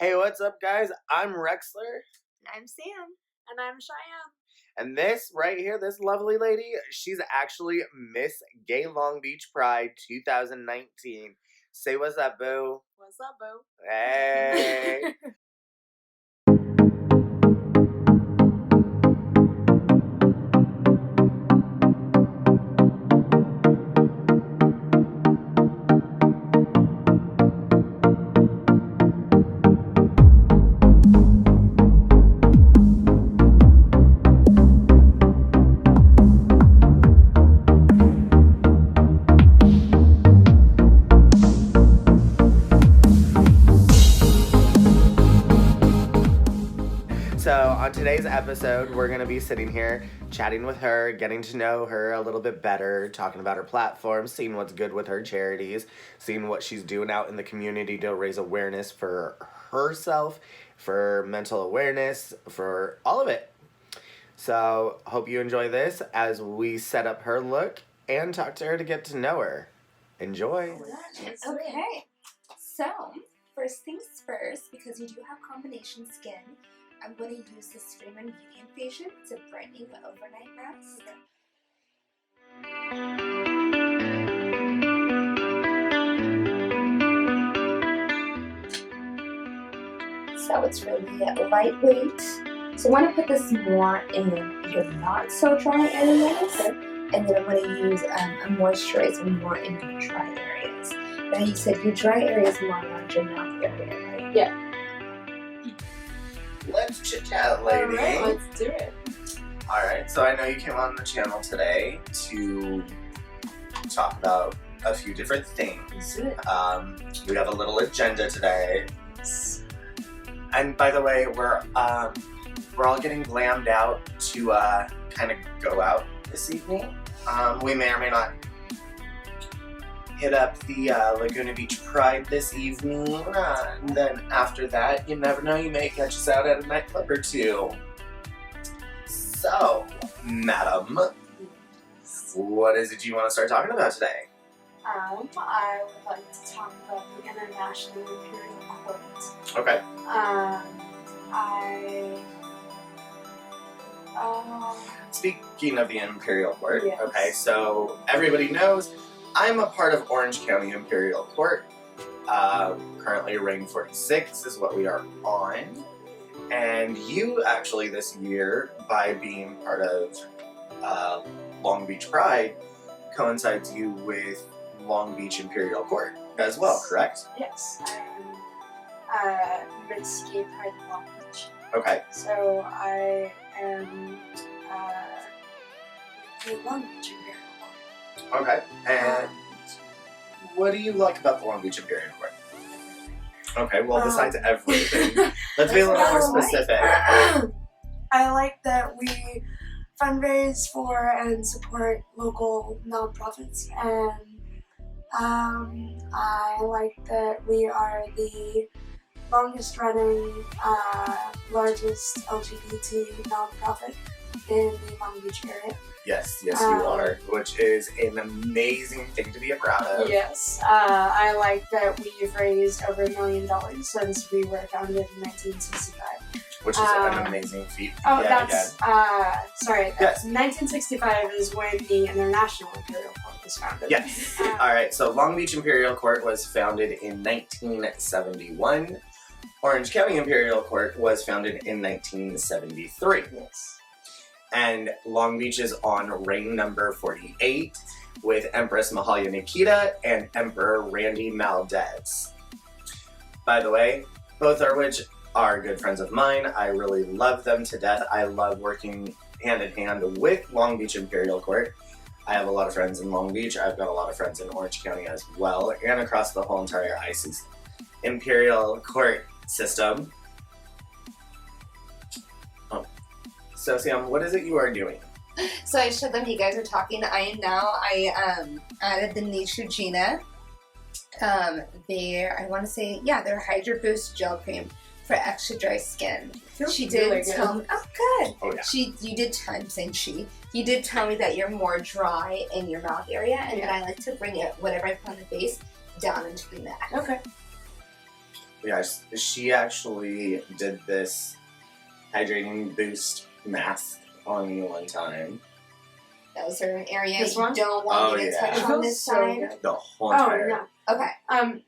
Hey, what's up, guys? I'm Rexler. I'm Sam. And I'm Cheyenne. And this right here, this lovely lady, she's actually Miss Gay Long Beach Pride 2019. Say what's up, boo. What's up, boo? Hey. So on today's episode, we're going to be sitting here chatting with her, getting to know her a little bit better, talking about her platform, seeing what's good with her charities, seeing what she's doing out in the community to raise awareness for herself, for mental awareness, for all of it. So hope you enjoy this as we set up her look and talk to her to get to know her. Enjoy. Okay, so first things first, because you do have combination skin, I'm going to use this Freeman Medium Facial. It's a brightening overnight mask. So it's really lightweight. So I want to put this more in your not so dry areas, and then I'm going to use a moisturizer more in your dry areas. Now you said your dry areas more around your mouth area, right? Yeah. Let's chit chat, lady. Alright, let's do it. Alright, so I know you came on the channel today to talk about a few different things. We have a little agenda today. And by the way, we're all getting glammed out to kind of go out this evening. We may or may not hit up the Laguna Beach Pride this evening, and then after that, you never know, you may catch us out at a nightclub or two. So, madam, what is it you want to start talking about today? I would like to talk about the International Imperial Court. Okay. Speaking of the Imperial Court, yes. Okay, so everybody knows I'm a part of Orange County Imperial Court. Currently rank 46 is what we are on. And you actually this year, by being part of Long Beach Pride, coincides you with Long Beach Imperial Court as well, correct? Yes, I'm Miss Gay Pride Long Beach. Okay. So I am the Long Beach Imperial Court. Okay. And what do you like about the Long Beach Imperial Court? Okay, well, besides everything, let's be a little more specific. I like that we fundraise for and support local nonprofits, and I like that we are the longest running, largest LGBT nonprofit in the Long Beach area. Yes, you are, which is an amazing thing to be proud of. Yes, I like that we've raised over $1 million since we were founded in 1965. Which is an amazing feat. Oh, sorry. Yes. 1965 is when the International Imperial Court was founded. Yes. Alright, so Long Beach Imperial Court was founded in 1971. Orange County Imperial Court was founded in 1973. Yes. And Long Beach is on reign number 48 with Empress Mahalia Nikita and Emperor Randy Maldez. By the way, both of which are good friends of mine. I really love them to death. I love working hand in hand with Long Beach Imperial Court. I have a lot of friends in Long Beach. I've got a lot of friends in Orange County as well, and across the whole entire IC's Imperial Court System. So Sam, what is it you are doing? So I showed them you guys are talking. I added the Neutrogena. They're Hydro Boost Gel Cream for extra dry skin. She did really tell me, oh good. Oh yeah. You did tell me that you're more dry in your mouth area, and that I like to bring it, whatever I put on the face, down into the neck. Okay. Yeah, she actually did this hydrating boost mask on me one time. That was an area This you one? don't want me to touch on this side. The whole entire. no. Okay.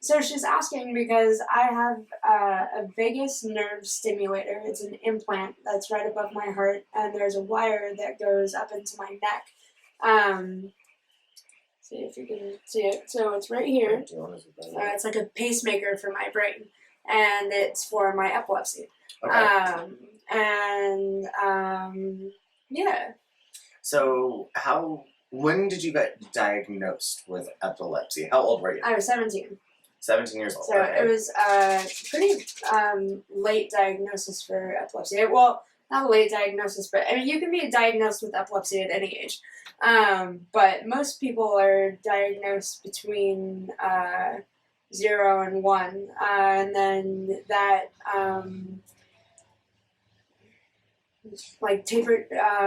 So she's asking because I have a vagus nerve stimulator. It's an implant that's right above my heart, and there's a wire that goes up into my neck. See if you can see it. So it's right here. It's like a pacemaker for my brain, and it's for my epilepsy. Okay. Yeah. So when did you get diagnosed with epilepsy? How old were you? I was 17. 17 years old. So Okay. it was pretty late diagnosis for epilepsy. Well, not a late diagnosis, but I mean, you can be diagnosed with epilepsy at any age. But most people are diagnosed between 0 and 1, and then that like tapers off.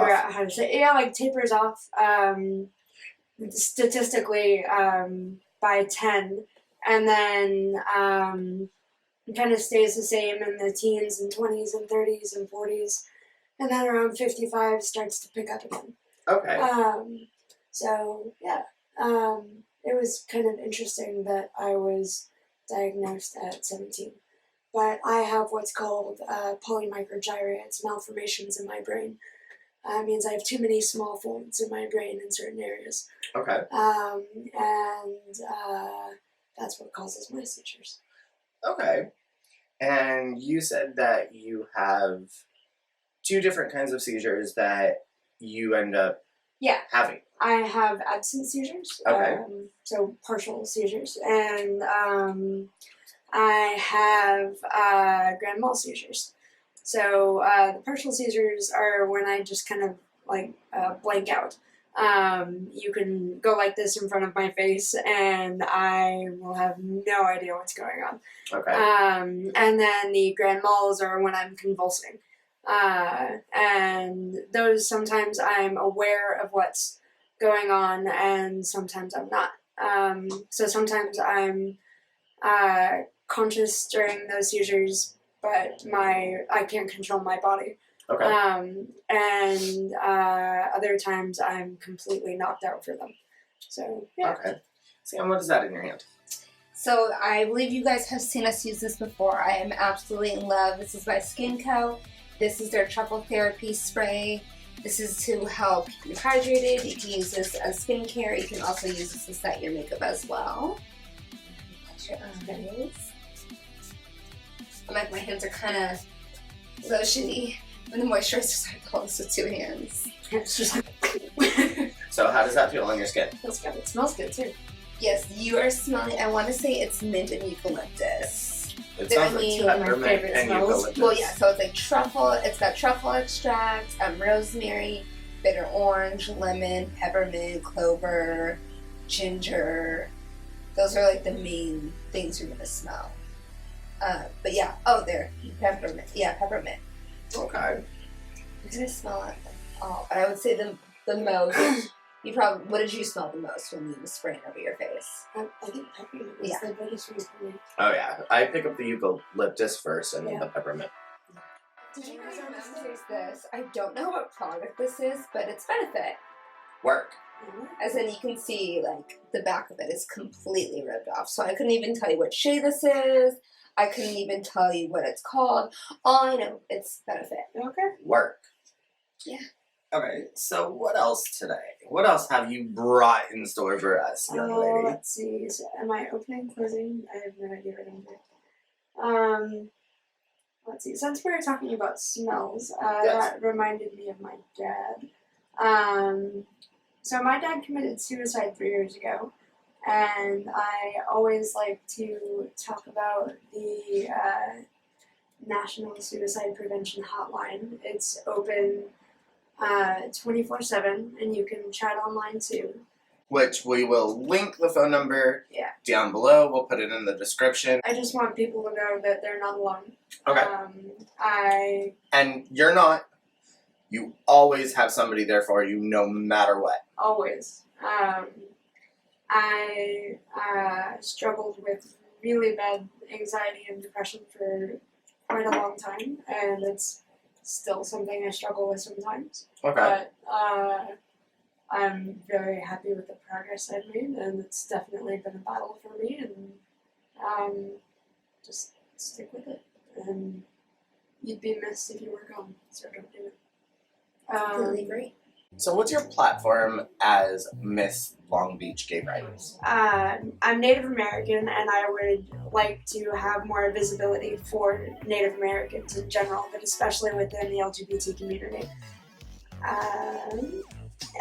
out how to say it. Yeah, like tapers off statistically by 10, and then it kind of stays the same in the teens and 20s and 30s and 40s, and then around 55 starts to pick up again. Okay. So yeah, it was kind of interesting that I was diagnosed at 17. But I have what's called polymicrogyria. It's malformations in my brain. It means I have too many small folds in my brain in certain areas. Okay. That's what causes my seizures. Okay. And you said that you have 2 different kinds of seizures that you end up having. I have absent seizures. Okay. So partial seizures. And I have grand mal seizures. So the partial seizures are when I just kind of like blank out. You can go like this in front of my face and I will have no idea what's going on. Okay. And then the grand mals are when I'm convulsing. And those sometimes I'm aware of what's going on and sometimes I'm not. So sometimes I'm conscious during those seizures, but I can't control my body. Okay. And other times I'm completely knocked out for them. So yeah. Okay. Sam, what is that in your hand? So I believe you guys have seen us use this before. I am absolutely in love. This is by Skin Co. This is their Truffle Therapy Spray. This is to help keep you hydrated. You can use this as skincare. You can also use this to set your makeup as well. Touch your eyes. My hands are kind of lotiony. When the moisturizer I hold this with 2 hands. It's just So how does that feel on your skin? feels good. It smells good too. Yes, you are smelling, I want to say it's mint and eucalyptus. It sounds like Two of my peppermint favorite and smells. eucalyptus. Well, yeah, so it's like truffle, it's got truffle extract, rosemary, bitter orange, lemon, peppermint, clover, ginger. Those are like the main things you're going to smell. But yeah, there, peppermint. Yeah, peppermint. Okay. I'm going to smell it all. But I would say the most, what did you smell the most when you were spraying over your face? I think peppermint is the biggest one for me. Oh yeah, I pick up the eucalyptus first and then Yeah. the peppermint. Did you guys taste this? I don't know what product this is, but it's Benefit. Work. As in, you can see, like, the back of it is completely ripped off. So I couldn't even tell you what shade this is. I couldn't even tell you what it's called. All I know, it's Benefit. Okay. Work. Yeah. Okay, so what else today? What else have you brought in store for us, young lady? Let's see. So am I opening, closing? I have no idea what I'm doing. Let's see. Since we were talking about smells, that reminded me of my dad. So my dad committed suicide 3 years ago, and I always like to talk about the National Suicide Prevention Hotline. It's open 24/7, and you can chat online too. Which we will link the phone number down below. We'll put it in the description. I just want people to know that they're not alone. Okay. And you're not. You always have somebody there for you, no matter what. Always. I struggled with really bad anxiety and depression for quite a long time, and it's still something I struggle with sometimes. Okay. But I'm very happy with the progress I've made, and it's definitely been a battle for me, and just stick with it. And you'd be missed if you were gone, so don't do it. Completely agree. So what's your platform as Miss Long Beach Gay Rights? I'm Native American, and I would like to have more visibility for Native Americans in general, but especially within the LGBT community.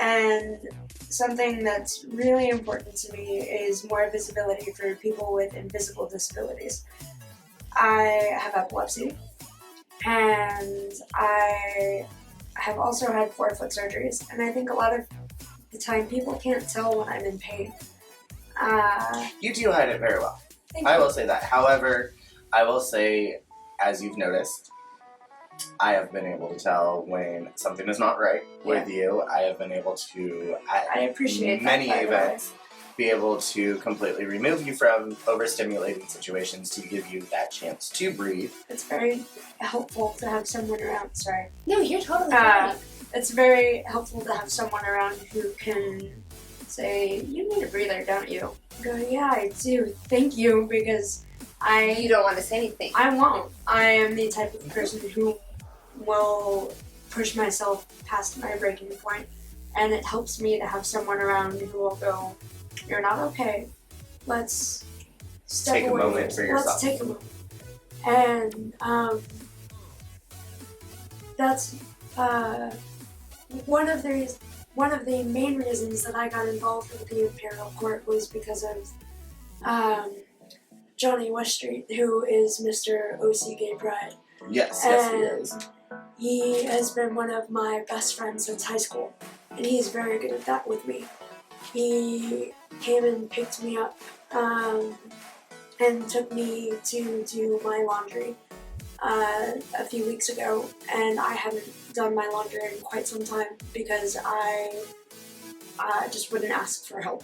And something that's really important to me is more visibility for people with invisible disabilities. I have epilepsy, and I have also had forefoot surgeries, and I think a lot of the time people can't tell when I'm in pain. You do hide it very well. Thank I you. will say that. However, I will say, as you've noticed, I have been able to tell when something is not right with you. I have been able to, I appreciate many that, by the way. events, be able to completely remove you from overstimulating situations to give you that chance to breathe. It's very helpful to have someone around. Sorry. No, you're totally right. It's very helpful to have someone around who can say, "You need a breather, don't you?" I go, "Yeah, I do. Thank you," because You don't want to say anything. I won't. I am the type of person who will push myself past my breaking point, and it helps me to have someone around who will go, "You're not okay. Let's step Take a away. moment for yourself." Let's take a moment." And that's one of the main reasons that I got involved with the Imperial Court was because of Johnny Weststreet, who is Mr. OC Gay Pride. Yes, yes, he And is. he has been one of my best friends since high school, and he's very good at that with me. He came and picked me up and took me to do my laundry a few weeks ago, and I hadn't done my laundry in quite some time because I just wouldn't ask for help.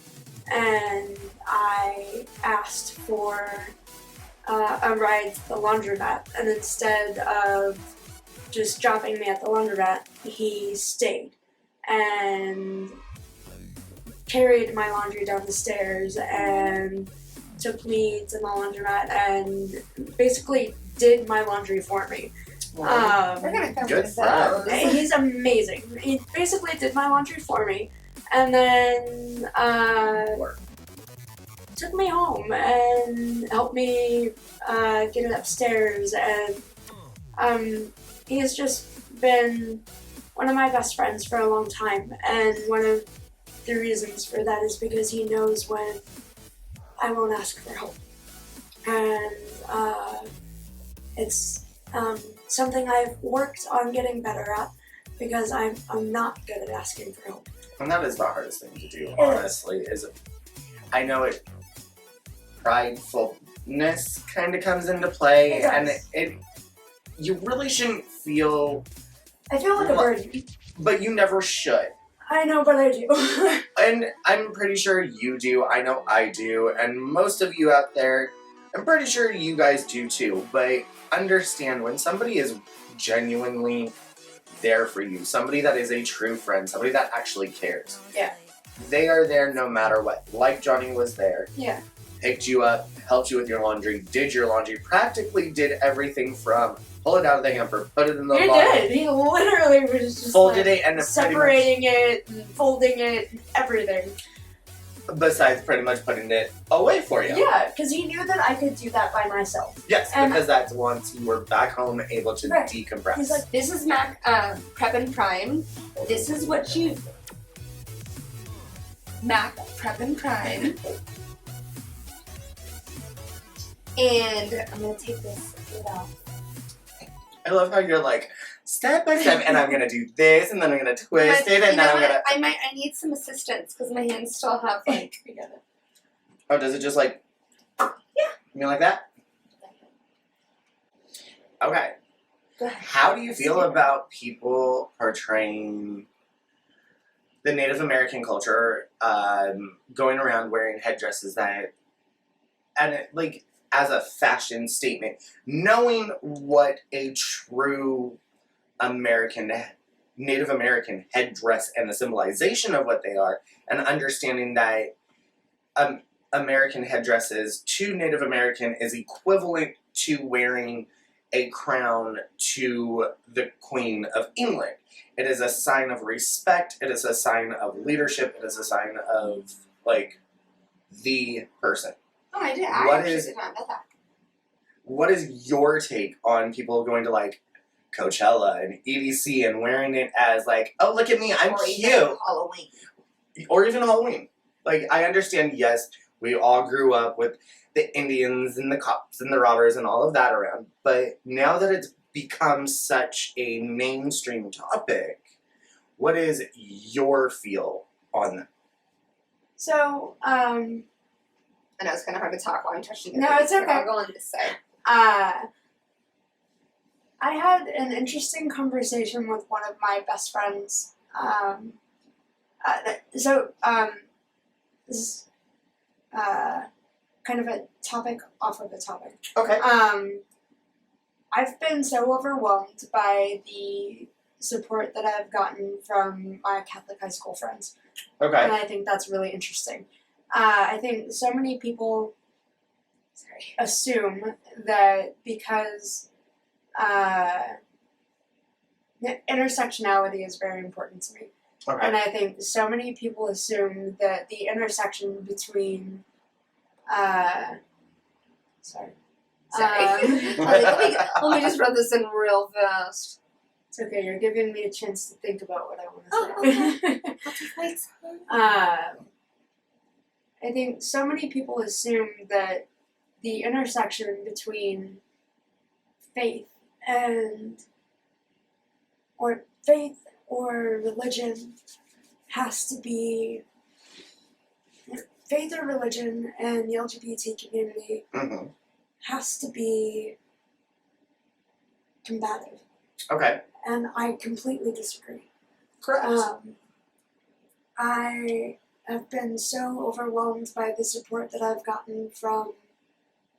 And I asked for a ride to the laundromat, and instead of just dropping me at the laundromat, he stayed and carried my laundry down the stairs and took me to the laundromat and basically did my laundry for me. We're gonna cover Good those. He's amazing. He basically did my laundry for me, and then took me home and helped me get it upstairs. And he's just been one of my best friends for a long time. And one of the reasons for that is because he knows when I won't ask for help. And it's something I've worked on getting better at because I'm not good at asking for help. And that is the hardest thing to do, It honestly, is I know it pridefulness kind of comes into play, It does. and it you really shouldn't feel, I feel like a burden. but you never should. I know, but I do. And I'm pretty sure you do, I know I do, and most of you out there, I'm pretty sure you guys do too, but understand when somebody is genuinely there for you, somebody that is a true friend, somebody that actually cares. Yeah. They are there no matter what. Like Johnny was there. Yeah. Picked you up, helped you with your laundry, did your laundry, practically did everything from pull it out of the hamper, put it in the He laundry, did. He literally was just folded like, it, and separating it, and folding it, and everything. besides pretty much putting it away for you. Yeah, because he knew that I could do that by myself. Yes, And- because that's once you were back home able to Right. decompress. He's like, this is Mac Prep and Prime. This is what you. Mac Prep and Prime. And I'm gonna take this lid off. I love how you're like, step by step, and I'm gonna do this, and then I'm gonna twist it, and then I'm gonna. I need some assistance because my hands still have like. We got it. Oh, does it just like? Yeah. You mean like that? Okay. Go ahead. How do you feel about people portraying the Native American culture, going around wearing headdresses that, and it, like, as a fashion statement, knowing what a true Native American headdress and the symbolization of what they are, and understanding that American headdresses to Native American is equivalent to wearing a crown to the Queen of England. It is a sign of respect. It is a sign of leadership. It is a sign of, like, the person. Oh, I did. I What actually is- did not know that. What is your take on people going to, like, Coachella and EDC and wearing it as, like, oh, look at me, I'm Or cute. even Halloween. Or even Halloween. Like, I understand, yes, we all grew up with the Indians and the cops and the robbers and all of that around, but now that it's become such a mainstream topic, what is your feel on that? So, I know it's kind of hard to talk while I'm touching your No, face, it's but okay. I'll go on this side. I had an interesting conversation with one of my best friends. This is kind of a topic off of a topic. Okay. I've been so overwhelmed by the support that I've gotten from my Catholic high school friends. Okay. And I think that's really interesting. I think so many people assume that because intersectionality is very important to me. Okay. And I think so many people assume that the intersection between sorry. Sorry. Let me just run this in real fast. It's okay, you're giving me a chance to think about what I want to say. I think so many people assume that the intersection between faith or religion has to be faith or religion, and the LGBT community Mm-hmm. has to be combative. Okay. And I completely disagree. Correct. I have been so overwhelmed by the support that I've gotten from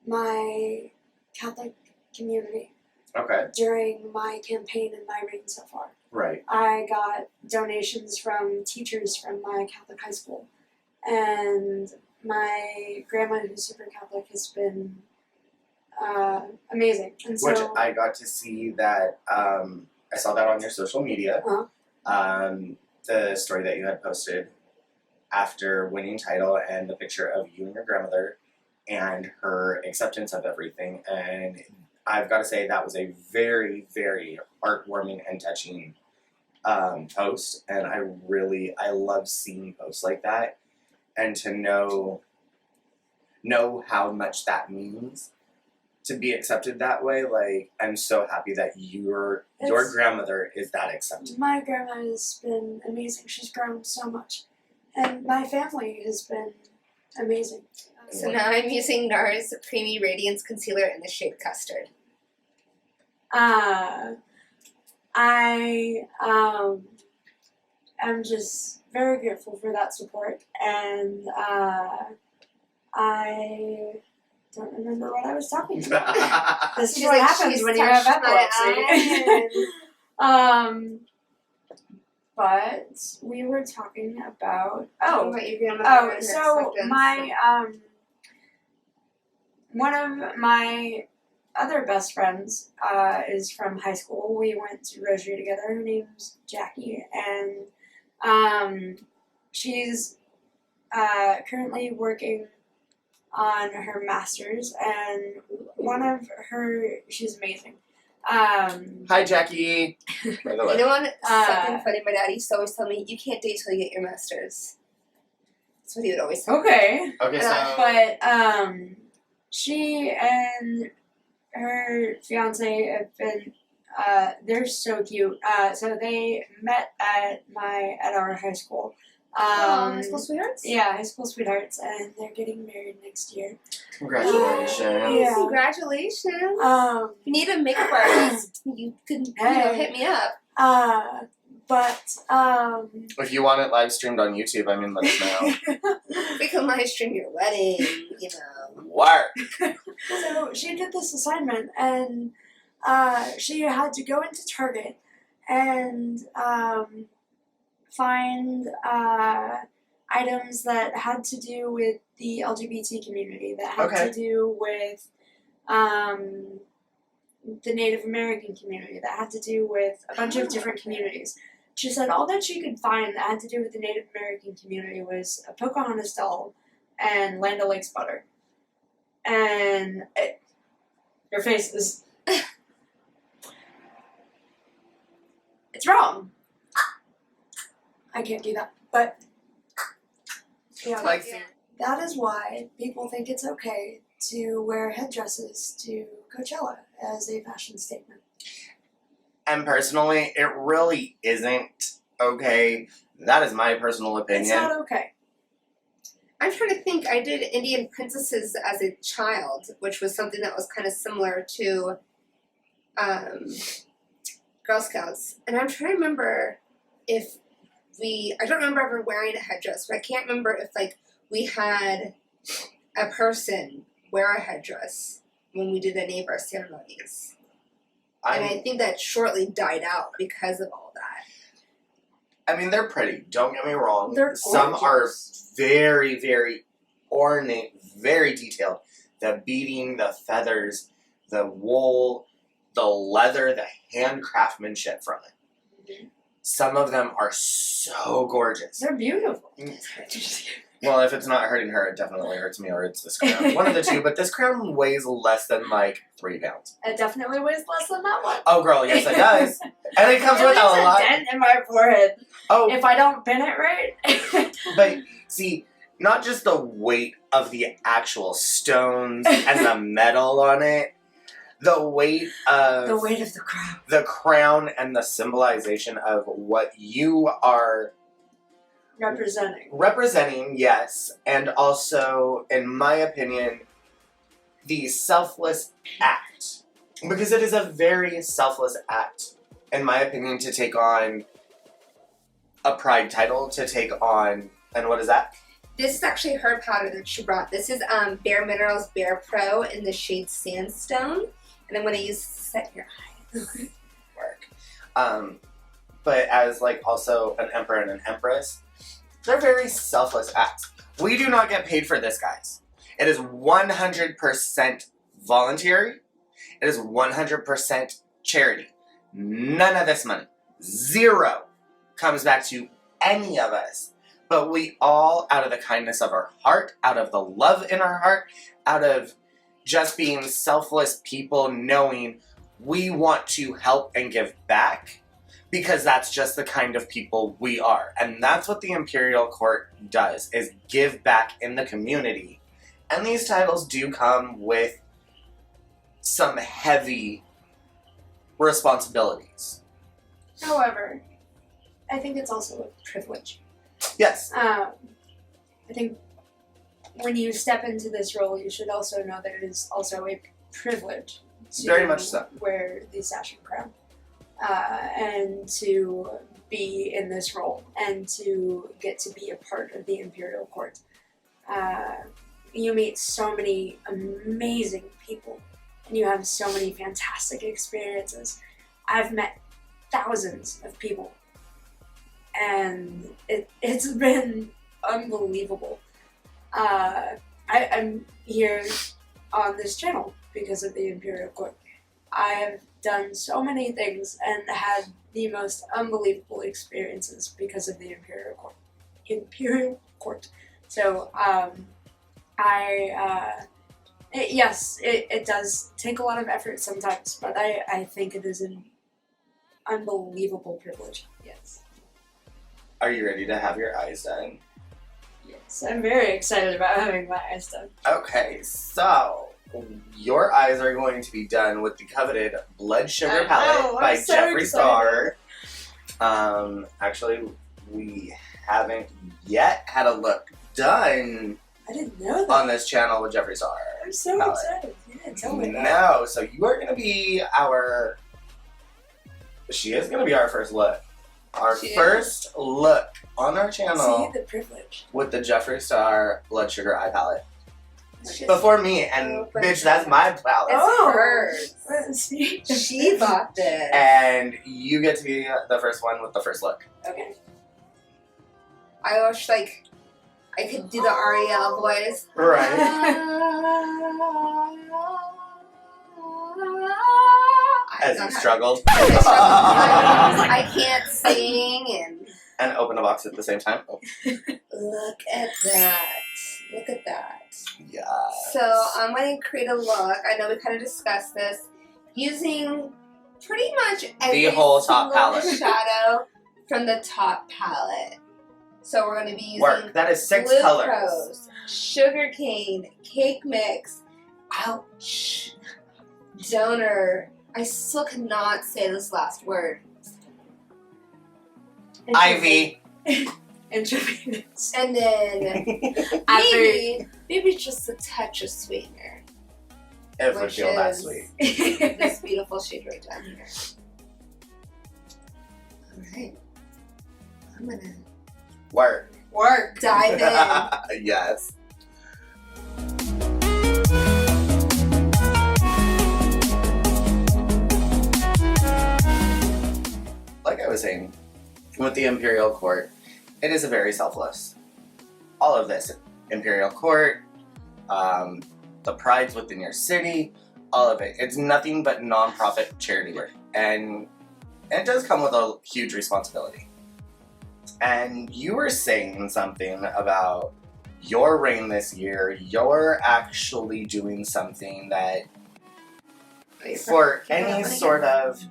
my Catholic community Okay. during my campaign and my reign so far. Right. I got donations from teachers from my Catholic high school, and my grandma, who's super Catholic, has been amazing. And so, Which I got to see that, I saw that on your social media. Uh-huh. The story that you had posted after winning title and the picture of you and your grandmother and her acceptance of everything. And I've got to say that was a very, very heartwarming and touching post. And I love seeing posts like that and to know how much that means to be accepted that way. Like, I'm so happy that your grandmother is that accepted. My grandma has been amazing. She's grown so much. And my family has been amazing. So now I'm using NARS Creamy Radiance Concealer in the shade Custard. I am just very grateful for that support, and I don't remember what I was talking about. This is She's what like, happens "She's when you have touched my epilepsy. But we were talking about About your grandmother and her so acceptance. my one of my other best friends is from high school. We went to Rosary together. Her name's Jackie, and she's currently working on her master's, and she's amazing. Hi, Jackie. By the way. You know what? Something funny. My dad used to always tell me, "You can't date till you get your master's." That's what he would always tell me. Okay. Okay, so. But she and her fiance have been they're so cute. So they met at our high school. High school sweethearts? Yeah, high school sweethearts, and they're getting married next year. Congratulations. Yeah. Congratulations. Um, If you need a makeup artist, you can hit me up. but If you want it live streamed on YouTube, I mean, let us know. We can live stream your wedding, you know. Work. So with this assignment, and she had to go into Target and find items that had to do with the LGBT community, that had to do with the Native American community, that had to do with a bunch of different communities. She said all that she could find that had to do with the Native American community was a Pocahontas doll and Land O'Lakes butter. And your face is... It's wrong. I can't do that, but... Yeah, Like, that is why people think it's okay to wear headdresses to Coachella as a fashion statement. and personally, it really isn't okay. That is my personal opinion. It's not okay. I'm trying to think. I did Indian princesses as a child, which was something that was kind of similar to Girl Scouts. And I'm trying to remember if I don't remember ever wearing a headdress, but I can't remember if, like, we had a person wear a headdress when we did any of our ceremonies. And I think that shortly died out because of all that. I mean, they're pretty. Don't get me wrong. They're Some are gorgeous. very, very ornate, very detailed. The beading, the feathers, the wool, the leather, the hand craftsmanship from it. Mm-hmm. Some of them are so gorgeous. They're beautiful. Well, if it's not hurting her, it definitely hurts me, or it's this crown. One of the two, but this crown weighs less than, like, 3 pounds. It definitely weighs less than that one. Oh, girl, yes, it does. And it comes with a leaves lot. a dent in my forehead Oh, if I don't pin it right. but see, not just the weight of the actual stones and the metal on it, the weight of The weight of the crown. the crown and the symbolization of what you are representing, yes, and also, in my opinion, the selfless act. Because it is a very selfless act, in my opinion, to take on a pride title, to take on, and what is that? This is actually her powder that she brought. This is Bare Minerals Bare Pro in the shade Sandstone. And I'm going to use to set your eyes. Work. But as, like, also an emperor and an empress, they're very selfless acts. We do not get paid for this, guys. It is 100% voluntary. It is 100% charity. None of this money, 0, comes back to any of us. But we all, out of the kindness of our heart, out of the love in our heart, out of just being selfless people, knowing we want to help and give back, because that's just the kind of people we are. And that's what the Imperial Court does, is give back in the community. And these titles do come with some heavy responsibilities. However, I think it's also a privilege. Yes. I think when you step into this role, you should also know that it is also a privilege to Very much so. wear the sash and crown, and to be in this role, and to get to be a part of the Imperial Court. You meet so many amazing people, and you have so many fantastic experiences. I've met thousands of people, and it's been unbelievable. I'm here on this channel because of the Imperial Court. I've done so many things and had the most unbelievable experiences because of the Imperial Court. So, yes, it does take a lot of effort sometimes, but I think it is an unbelievable privilege. Yes. Are you ready to have your eyes done? Yes, I'm very excited about having my eyes done. Okay, so your eyes are going to be done with the coveted Blood Sugar Palette by so Jeffree excited. Star. Actually, we haven't yet had a look done I didn't know that. on this channel with Jeffree Star. I'm so palette. excited. You didn't tell me that. No, so you are going to be our... She is going to be our first look. Our She is. first look on our channel See the privilege. with the Jeffree Star Blood Sugar Eye Palette. It's just before me, and bitch, that's my palette. It's hers. What is he? She bought this. And you get to be the first one with the first look. Okay. I wish, like, I could do the Ariel voice. Right. As you struggled. I can't sing And open a box at the same time. Oh. look at that. Look at that. Yeah. So I'm going to create a look. I know we kind of discussed this. Using pretty much every whole top single palette. shadow from the top palette. So we're going to be using Work. That is 6 glucose, colors. sugarcane, cake mix, ouch, donor. I still cannot say this last word. Ivy. Intravenous. And then maybe just a touch of sweetener. It would Which feel that is- sweet. This beautiful shade right down here. Alright. I'm gonna Work. Work. dive in. Yes. Like I was saying, with the Imperial Court, it is a very selfless. All of this, Imperial Court, the prides within your city, all of it. It's nothing but non-profit charity work. And it does come with a huge responsibility. And you were saying something about your reign this year. You're actually doing something that, for any sort of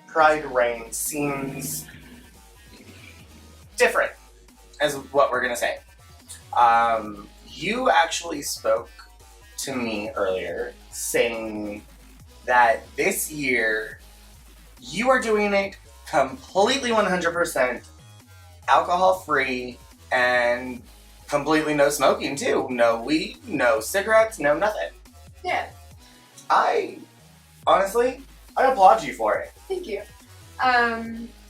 pride reign, seems different, is what we're gonna say. You actually spoke to me earlier saying that this year you are doing it completely 100% alcohol free and completely no smoking too. No weed, no cigarettes, no nothing. Yeah. I applaud you for it. Thank you.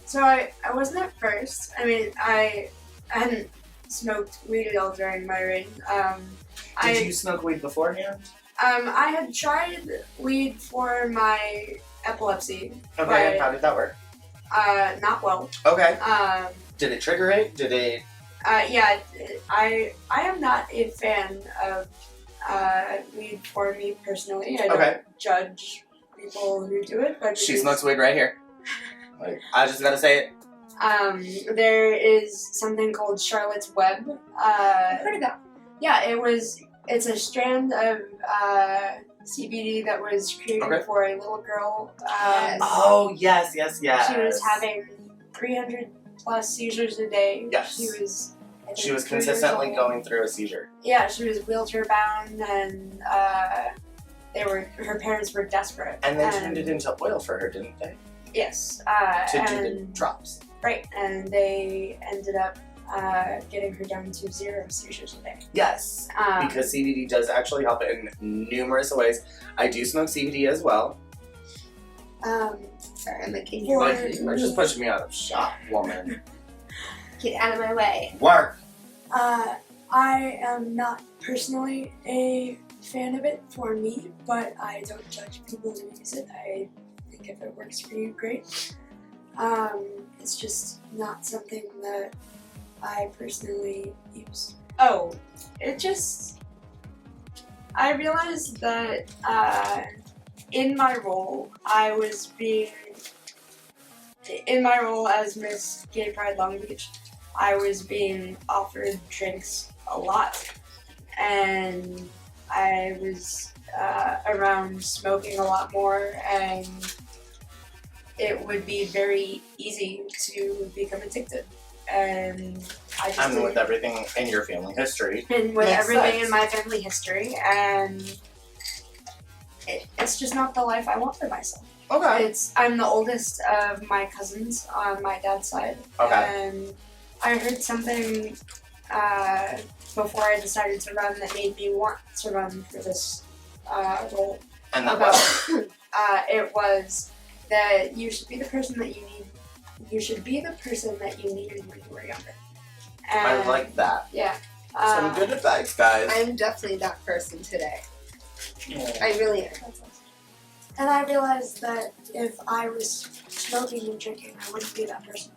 So I wasn't at first. I mean, I hadn't smoked weed at all during my reign. Did you smoke weed beforehand? I had tried weed for my epilepsy. Okay, and how did that work? Not well. Okay. Um, Did it trigger it? Did it? yeah, I am not a fan of weed for me personally. I don't judge people who do it, but She smokes weed right here. Like, I just gotta say it. There is something called Charlotte's Web. I've heard of that. Yeah, it's a strand of CBD that was created for a little girl. Yes. Oh, yes. She was having 300 plus seizures a day. Yes. She was. I think, She was 2 years consistently old. going through a seizure. Yeah, she was wheelchair bound, and her parents were desperate. And they turned it into oil for her, didn't they? Yes. To do the and drops. right, and they ended up getting her down to 0 seizures a day. Yes. Um, Because CBD does actually help in numerous ways. I do smoke CBD as well. Sorry, I'm making For- You're just pushing me out of shop, woman. get out of my way. Work. I am not personally a fan of it for me, but I don't judge people who use it. I think if it works for you, great. It's just not something that I personally use. Oh, I realized that in my role as Miss Gay Pride Long Beach, I was being offered drinks a lot, and I was around smoking a lot more, and it would be very easy to become addicted. And I just And with everything in your family history. and with Makes everything sense. in my family history, and it's just not the life I want for myself. Okay. I'm the oldest of my cousins on my dad's side, Okay. and I heard something before I decided to run that made me want to run for this role. And that About was. it was that you should be the person that you need. You should be the person that you needed when you were younger. I And like that. yeah. Some good advice, guys. I'm definitely that person today. I really am. And I realized that if I was smoking and drinking, I wouldn't be that person.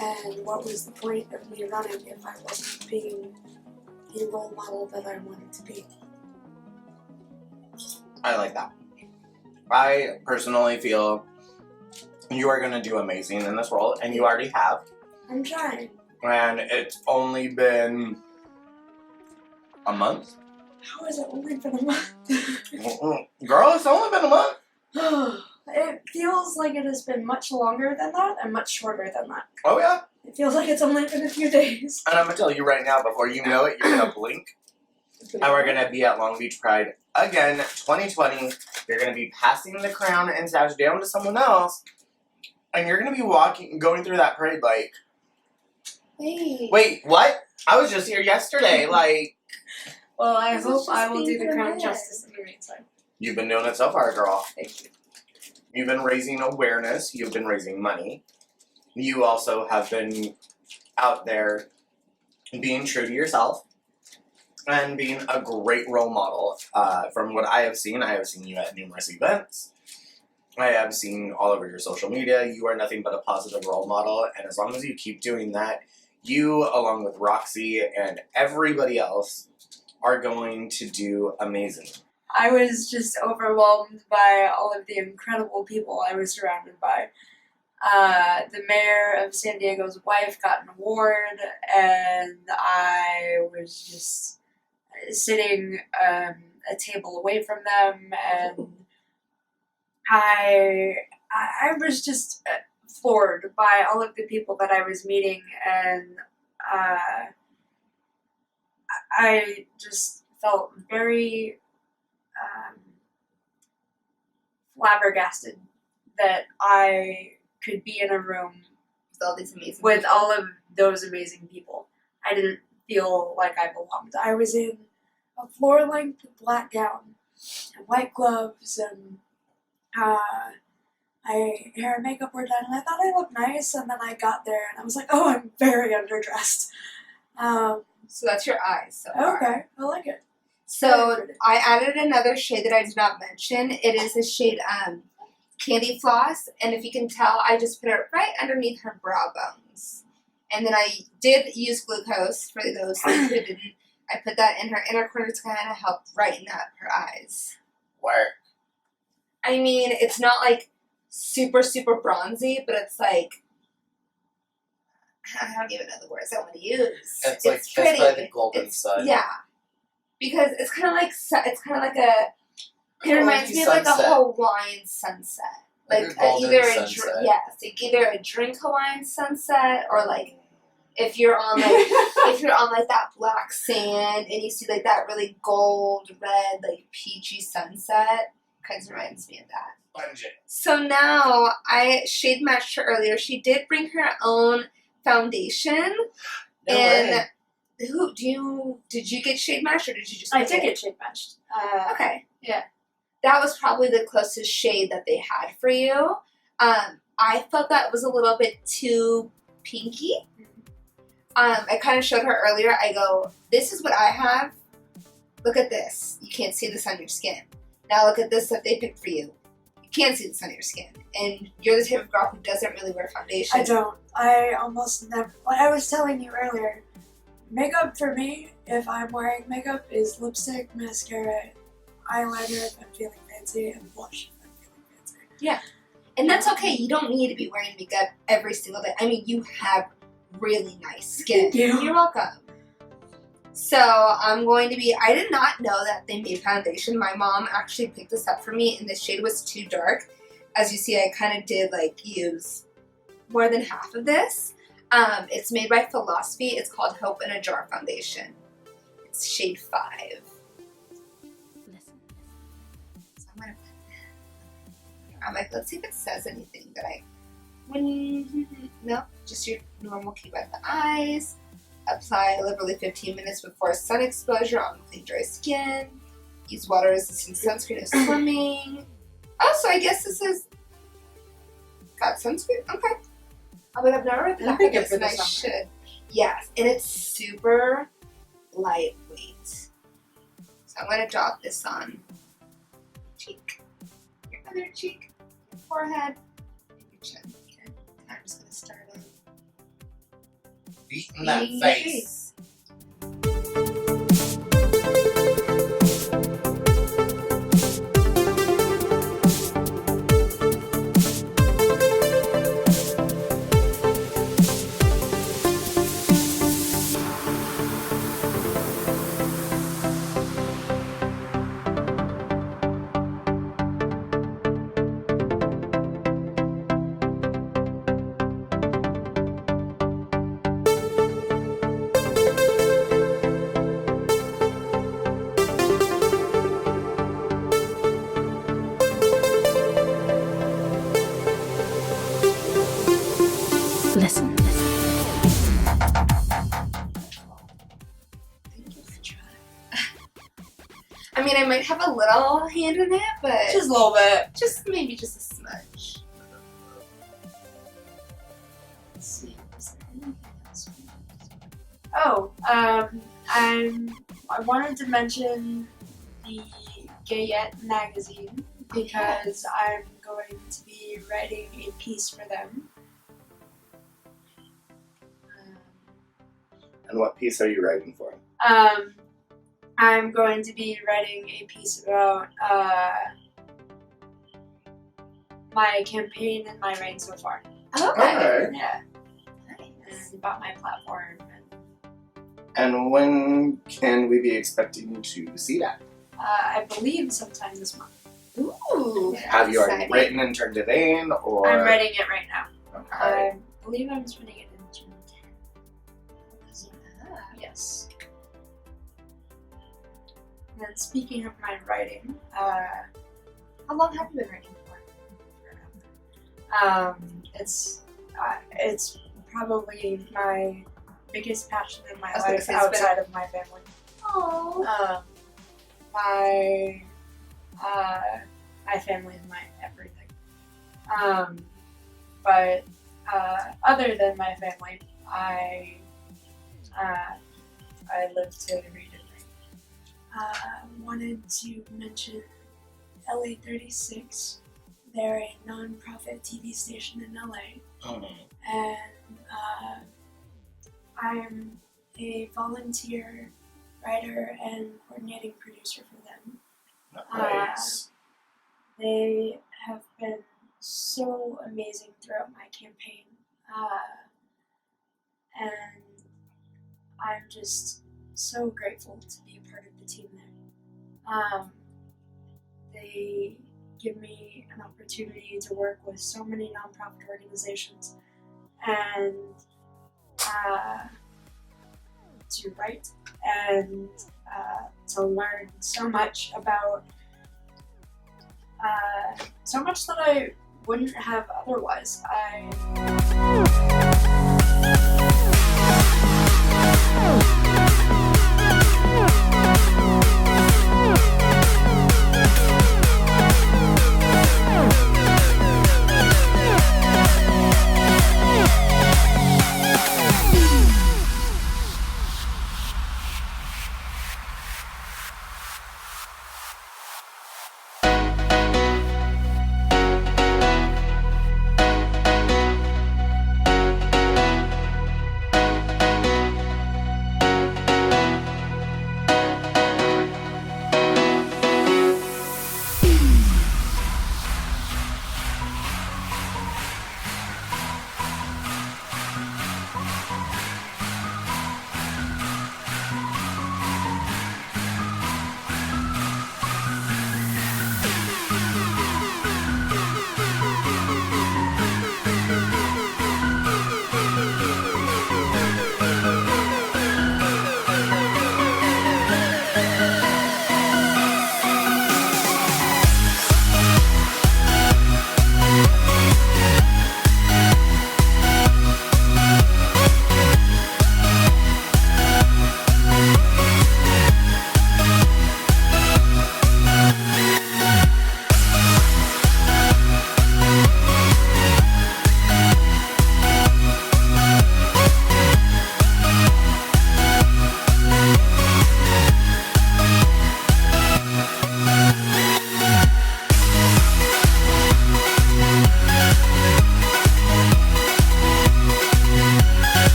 And what was the point of me running if I wasn't being the role model that I wanted to be? I like that. I personally feel you are going to do amazing in this role, and you already have. I'm trying. And it's only been a month. How has it only been a month? Girl, it's only been a month. It feels like it has been much longer than that and much shorter than that. Oh, yeah. It feels like it's only been a few days. And I'm going to tell you right now, before you know it, you're going to blink. And we're going to be at Long Beach Pride again, 2020. You're going to be passing the crown and sash down to someone else. And you're going to be going through that parade like, wait, what? I was just here yesterday. Like, Well, I This is hope just I will do being the crown dramatic. justice in the meantime. you've been doing it so far, girl. Thank you. You've been raising awareness. You've been raising money. You also have been out there being true to yourself and being a great role model. From what I have seen you at numerous events. I have seen all over your social media. You are nothing but a positive role model, and as long as you keep doing that, you, along with Roxy and everybody else, are going to do amazing. I was just overwhelmed by all of the incredible people I was surrounded by. The mayor of San Diego's wife got an award, and I was just sitting a table away from them, and I was just floored by all of the people that I was meeting, and I just felt very flabbergasted that I could be in a room With all these amazing with people. all of those amazing people. I didn't feel like I belonged. I was in a floor-length black gown and white gloves, and my hair and makeup were done, and I thought I looked nice, and then I got there, and I was like, oh, I'm very underdressed. So that's your eyes. So far. Okay, I like it. So I added another shade that I did not mention. It is the shade Candy Floss, and if you can tell, I just put it right underneath her brow bones. And then I did use glucose for those who didn't. I put that in her inner corner to kind of help brighten up her eyes. Work. I mean, it's not like super, super bronzy, but it's like, I don't even know the words I want to use. It's like pretty. Kissed by the Golden It's- Sun. Yeah, because it's kind of like a. It reminds me of like a Sunset. Hawaiian sunset, Like like a golden either sunset. like either a drink Hawaiian sunset, or like if you're on like that black sand and you see like that really gold red like peachy sunset. Kind of reminds me of that. Pungent. So now I shade matched her earlier. She did bring her own foundation. No and way. did you get shade matched or did you just I pick did it? get shade matched. Okay. Yeah. That was probably the closest shade that they had for you. I felt that was a little bit too pinky. I kind of showed her earlier. I go, this is what I have. Look at this. You can't see this on your skin. Now look at this that they picked for you. You can't see this on your skin. And you're the type of girl who doesn't really wear foundation. I don't. I almost never. Like I was telling you earlier, makeup for me, if I'm wearing makeup, is lipstick, mascara, eyeliner if I'm feeling fancy, and blush if I'm feeling fancy. Yeah. And that's okay. You don't need to be wearing makeup every single day. I mean, you have really nice skin. Thank you. You're welcome. So I'm going to be, I did not know that they made foundation. My mom actually picked this up for me and the shade was too dark. As you see, I kind of did like use more than half of this. It's made by Philosophy. It's called Hope in a Jar Foundation. It's shade 5. Listen. So I'm like, let's see if it says anything that no, just your normal keep at the eyes. Apply liberally 15 minutes before sun exposure on clean, dry skin. Use water-resistant sunscreen if swimming. Oh, so I guess this is got sunscreen. Okay. Oh, but I've never read the I'll back pick of it this, for and I the summer. should. Yes, and it's super lightweight. So I'm going to dot this on cheek, your other cheek, your forehead, and your chin. Okay. And I'm just going to start on Beating that beating your face. Listen. Thank you for trying. I mean, I might have a little hand in it, but Just a little bit. maybe just a smudge. Let's see. Is there anything else? Oh, I wanted to mention the Gayette magazine because I'm going to be writing a piece for them. And what piece are you writing for? I'm going to be writing a piece about my campaign and my reign so far. Okay. Okay. Yeah, Nice. and about my platform. And when can we be expecting to see that? I believe sometime this month. Ooh. Have you already exciting. written and turned it in, or? I'm writing it right now. Okay. I believe I'm spending it in June 10th. Yes. And speaking of my writing, How long have you been writing for? it's probably my biggest passion in my I was gonna life say, it's been- outside of my family. Oh. My family is my everything. But other than my family, I live to read and write. Wanted to mention LA36. They're a non-profit TV station in LA, and I'm a volunteer writer and coordinating producer for them. Nice. They have been so amazing throughout my campaign, and I'm just so grateful to be a part of the team there. They give me an opportunity to work with so many nonprofit organizations and to write and to learn so much about so much that I wouldn't have otherwise.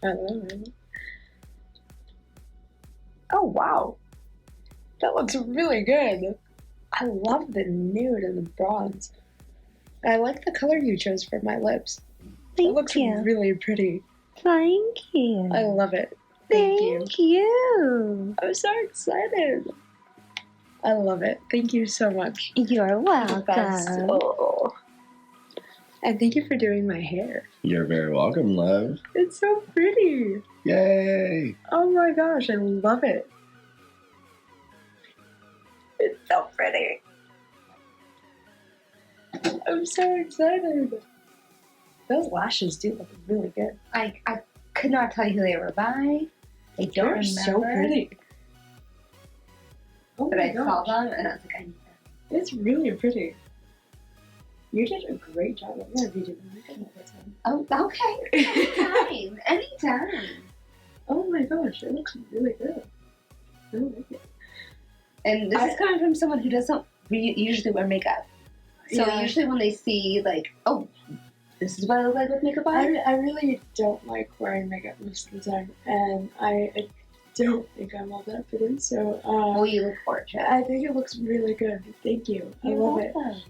I love it. Oh, wow. That looks really good. I love the nude and the bronze. I like the color you chose for my lips. It looks really pretty. Thank you. I love it. Thank you. I'm so excited. I love it. Thank you so much. You're welcome. Oh. And thank you for doing my hair. You're very welcome, love. It's so pretty. Yay! Oh my gosh, I love it. It's so pretty. I'm so excited. Those lashes do look really good. I could not tell you who they were by. I don't They're remember. so pretty. Oh But my I saw gosh. them and I was like, I need them. It's really pretty. You did a great job. I'm gonna be doing makeup all the time. Oh, okay. Anytime. Oh my gosh, it looks really good. I like it. And this is coming from someone who doesn't usually wear makeup. So Yeah. usually when they see, like, oh, this is what I look like with makeup on. I really don't like wearing makeup most of the time, and I don't think I'm all that fitted, so Oh, you look gorgeous. I think it looks really good. Thank you. I You're love it. welcome.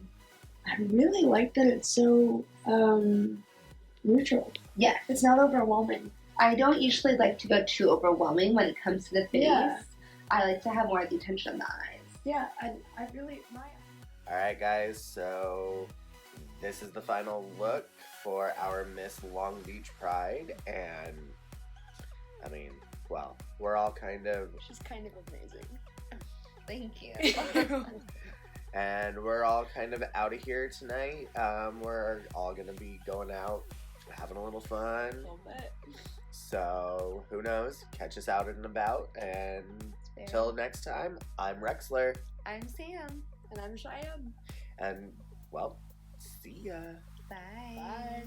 I really like that it's so neutral. Yes. It's not overwhelming. I don't usually like to go too overwhelming when it comes to the face. Yeah. I like to have more of the attention on the eyes. Yeah, I really Alright guys, so this is the final look for our Miss Long Beach Pride, and I mean, well, we're all kind of, She's kind of amazing. Thank you. and we're all kind of out of here tonight. We're all gonna be going out, having a little fun. A little bit. So, who knows? Catch us out and about, and until next time, I'm Rexler, I'm Sam. And I'm Cheyenne. and, well, see ya. Bye. Bye.